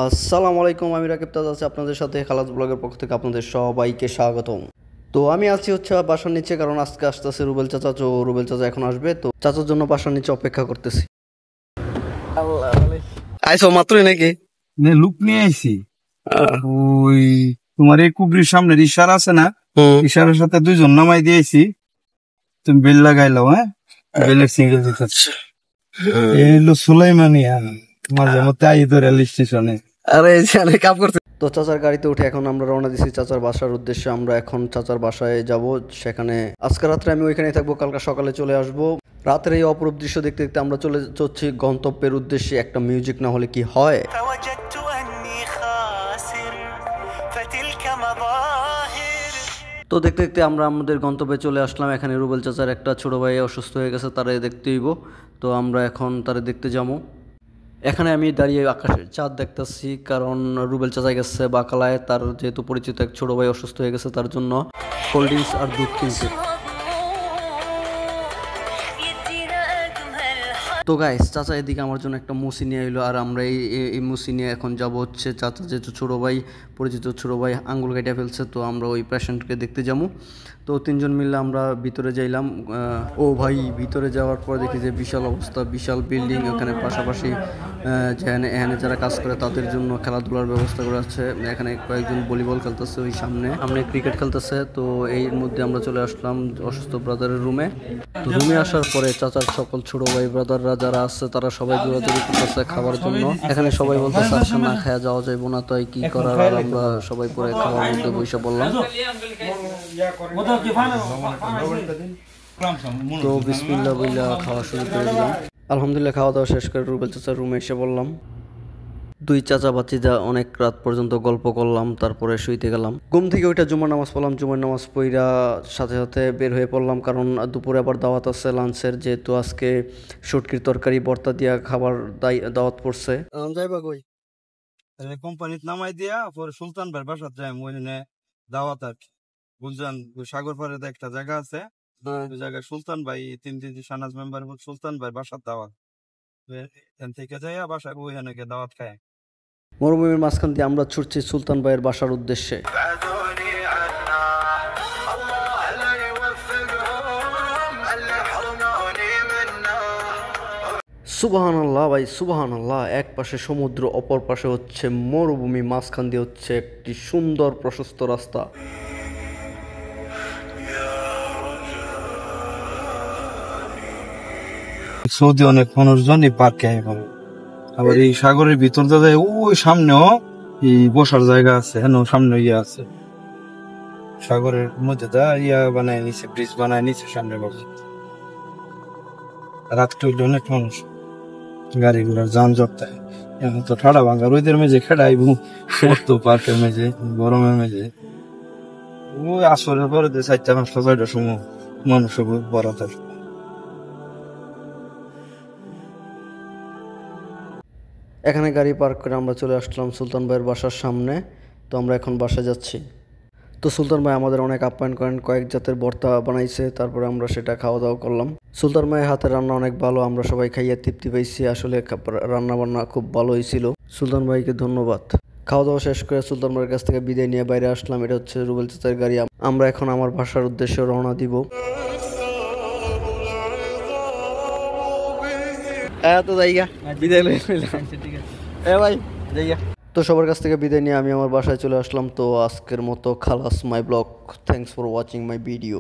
আসসালামু আলাইকুম, আমি রাকিব তাজ আছি আপনাদের সাথে খালাস ব্লগের পক্ষ থেকে আপনাদের সবাইকে স্বাগতম। তো আমি আছি হচ্ছে বাসার নিচে, কারণ আজকে আসতেছে রুবেল চাচা। তো রুবেল চাচা এখন আসবে, তো চাচার জন্য বাসার নিচে অপেক্ষা করতেছি। আইসো মাত্রই নাকি? লুক নিয়ে আইছি। ওই তোমার এই কুবরির সামনে ইশারা আছে না, ইশারার সাথে দুইজন নামাই দিয়েছি। তুমি বেল লাগাইলাও। হ্যাঁ, বেলের সিঙ্গেল দিতেছে। এই হলো সুলাইমানিয়া, মাঝে মধ্যে আই তো রেল স্টেশনে। আরে কাপ করতে। তো চাচার গাড়িতে উঠে এখন আমরা রওনা দিছি চাচার বাসার উদ্দেশ্যে। আমরা এখন চাচার বাসায় যাব, সেখানে আজকে রাত্রে আমি ওইখানে থাকবো, কালকে সকালে চলে আসবো। রাতের এই অপরূপ দৃশ্য দেখতে দেখতে আমরা চলে যাচ্ছি গন্তব্যের উদ্দেশ্যে। একটা মিউজিক না হলে কি হয়। তো দেখতে দেখতে আমরা আমাদের গন্তব্যে চলে আসলাম। এখানে রুবেল চাচার একটা ছোট ভাই অসুস্থ হয়ে গেছে, তারা দেখতে হইব। তো আমরা এখন তারা দেখতে যাবো। এখানে আমি দাঁড়িয়ে আকাশের চাঁদ দেখতেছি, কারণ রুবেল চাচা গেছে বাকালায়, তার যেহেতু পরিচিত এক ছোট ভাই অসুস্থ হয়ে গেছে, তার জন্য কোল্ড ড্রিঙ্কস আর দুধ কিনছে। তো গাইস, চাচা এদিকে আমার জন্য একটা মুসি নিয়ে এলো, আর আমরা এই মুসি নিয়ে এখন যাবো হচ্ছে চাচা যেহেতু ছোটো ভাই, পরিচিত ছোটো ভাই আঙ্গুল কেটে ফেলছে, তো আমরা ওই পেশেন্টকে দেখতে যাবো। তো তিনজন মিলে আমরা ভিতরে যাইলাম। ও ভাই, ভিতরে যাওয়ার পর দেখি যে বিশাল অবস্থা, বিশাল বিল্ডিং। ওখানে পাশাপাশি এখানে যারা কাজ করে তাদের জন্য খেলাধুলার ব্যবস্থা করা আছে। এখানে কয়েকজন ভলিবল খেলতেছে, ওই সামনে ক্রিকেট খেলতেছে। তো এর মধ্যে আমরা চলে আসলাম অসুস্থ ব্রাদারের রুমে। তো রুমে আসার পরে চাচার সকল ছোট ভাই ব্রাদাররা যারা আছে তারা সবাই দৌড়াদৌড়ি করতেছে খাবার জন্য। এখানে সবাই বলতেছে আজকে না খাওয়া যাওয়া যাইবো না, তাই কি করার। আর আমরা সবাই পরে খাওয়ার মধ্যে বসে বললাম। তো বিসমিল্লাহ বইলা খাওয়া শুরু করে দিলাম। আলহামদুলিল্লাহ খাওয়া দাওয়া শেষ করে রুবেল চাচার রুমে এসে বললাম। দুই চাচা বাচ্চিদা অনেক রাত পর্যন্ত গল্প করলাম, তারপরে শুইতে গেলাম। ঘুম থেকে ওইটা জুমার নামাজ পড়লাম। জুমার নামাজ পড়া সাথে সাথে বের হয়ে পড়লাম, কারণ দুপুরে আবার দাওয়াত আছে লাঞ্চের, যেহেতু আজকে শুটকির তরকারি ভর্তা দিয়া খাবার দাওয়াত পড়ছে। যাইবা কই? কোম্পানিত নামাই দিয়া পরে সুলতান ভাই বাসাত যাই, ওই দাওয়াত আর কি। বুঝছেন, সাগর পাড়ে একটা জায়গা আছে, ওই জায়গায় সুলতান ভাই তিন সানাজ মেম্বার সুলতান ভাই বাসার দাওয়াত। এখান থেকে যাইয়া বাসায় ওইখানে দাওয়াত খায়। মরুভূমির মাঝখান দিয়ে আমরা ছুটছি সুলতান ভাইয়ের বাসার উদ্দেশ্যে। সুবহানাল্লাহ ভাই, সুবহানাল্লাহ। এক পাশে সমুদ্র, অপর পাশে হচ্ছে মরুভূমি, মাঝখান দিয়ে হচ্ছে একটি সুন্দর প্রশস্ত রাস্তা। সৌদি অনেক মানুষজন এই পার্কে আবার এই সাগরের ভিতর দাদা ওই সামনেও এই বসার জায়গা আছে, হ্যাঁ সামনে ইয়ে আছে, সাগরের মধ্যে দা ইয়া বানায় নিচে, ব্রিজ বানায় নিচে সামনে বসে। রাত্রে হইলে অনেক মানুষ, গাড়ি ঘোড়ার যানজট থাকে। এখন তো ঠাড়া ভাঙা রোদের মেঝে খেড়াইব তো পার্কের মেঝে, গরমের মেঝে। ওই আসরের পরে 4টা-5টা সময় মানুষ বড় থাকে। এখানে গাড়ি পার্ক করে আমরা চলে আসলাম সুলতান ভাইয়ের বাসার সামনে। তো আমরা এখন বাসায় যাচ্ছি। তো সুলতান ভাই আমাদের অনেক আপ্যায়ন করেন, কয়েক জাতের ভর্তা বানাইছে, তারপরে আমরা সেটা খাওয়া দাওয়া করলাম। সুলতান ভাইয়ের হাতের রান্না অনেক ভালো, আমরা সবাই খাইয়ে তৃপ্তি পাইছি। আসলে রান্না বান্না খুব ভালো হয়েছিল। সুলতান ভাইকে ধন্যবাদ। খাওয়া দাওয়া শেষ করে সুলতান ভাইয়ের কাছ থেকে বিদায় নিয়ে বাইরে আসলাম। এটা হচ্ছে রুবেল চাচার গাড়ি। আমরা এখন আমার বাসার উদ্দেশ্যে রওনা দিব। তো সবার কাছ থেকে বিদায় নিয়ে আমি আমার বাসায় চলে আসলাম। তো আজকের মতো খালাস my blog. Thanks for watching my video.